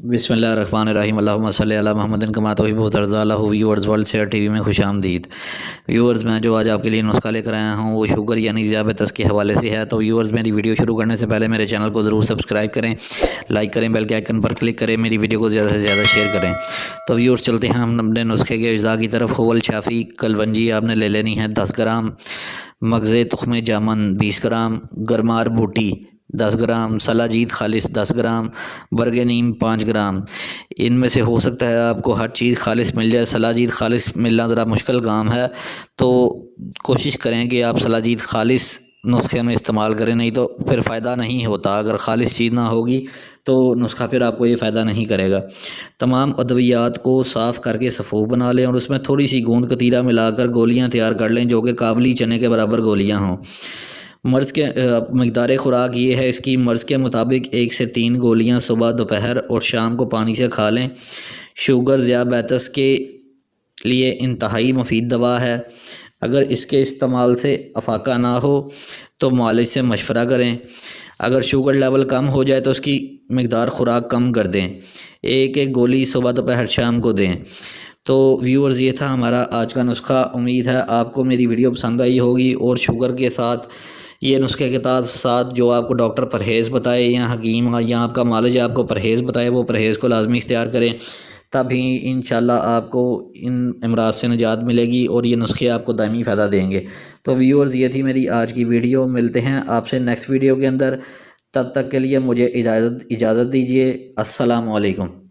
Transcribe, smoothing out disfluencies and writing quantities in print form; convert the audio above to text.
बिस्मिल्लाहिर्रहमानिर्रहीम अल्लाहुम्मा सल्ली अला मुहम्मदिन कमा तुहिब्बु व तर्ज़ा। व्यूअर्स, वर्ल्ड सेहत टीवी में खुश आमदीद। व्यूअर्स, मैं जो आज आपके लिए नुस्खा लेकर आया हूँ वो शुगर यानी ज़ियाबतस के हवाले से है। तो व्यूअर्स, मेरी वीडियो शुरू करने से पहले मेरे चैनल को ज़रूर सब्सक्राइब करें, लाइक करें, बेल के आइकन पर क्लिक करें, मेरी वीडियो को ज़्यादा से ज़्यादा शेयर करें। तो व्यूअर्स, चलते हैं हम अपने नुस्खे के अज्जा की तरफ। खोवल शाफ़ी कलवंजी आपने ले लेनी है 10 ग्राम, मगज़े तुख़्म जामन 20 ग्राम, गरमार बूटी 10 ग्राम, सलाजीत खालिस 10 ग्राम, बरगे नीम 5 ग्राम। इनमें से हो सकता है आपको हर चीज़ खालिस मिल जाए। सलाजीत खालिस मिलना ज़रा मुश्किल काम है, तो कोशिश करें कि आप सलाजीत खालिस नुस्खे में इस्तेमाल करें, नहीं तो फिर फ़ायदा नहीं होता। अगर खालिस चीज़ ना होगी तो नुस्खा फिर आपको ये फ़ायदा नहीं करेगा। तमाम अद्वियात को साफ़ करके सफ़ूफ बना लें और उसमें थोड़ी सी गोंद कतीरा मिलाकर गोलियां तैयार कर लें, जो कि काबली चने के बराबर गोलियां हों। मर्ज़ के मकदार ख़ुराक ये है इसकी, मर्ज़ के मुताबिक 1 से 3 गोलियां सुबह, दोपहर और शाम को पानी से खा लें। शुगर ज़ियाबतस के लिए इंतहाई मुफीद दवा है। अगर इसके इस्तेमाल से अफाका ना हो तो मालिज से मशवरा करें। अगर शुगर लेवल कम हो जाए तो उसकी मकदार ख़ुराक कम कर दें। एक गोली सुबह, दोपहर, शाम को दें। तो व्यूअर्स, ये था हमारा आज का नुस्खा। उम्मीद है आपको मेरी वीडियो पसंद आई होगी। और शुगर के साथ ये नुस्खे के साथ जो आपको डॉक्टर परहेज़ बताए या हकीम या आपका मालिज आपको परहेज़ बताए, वो परहेज़ को लाजमी इख्तियार करें, तभी इंशाल्लाह आपको इन अमराज से निजात मिलेगी और ये नुस्खे आपको दायमी फ़ायदा देंगे। तो व्यूअर्स, ये थी मेरी आज की वीडियो। मिलते हैं आपसे नेक्स्ट वीडियो के अंदर। तब तक के लिए मुझे इजाज़त दीजिए। अस्सलामु अलैकुम।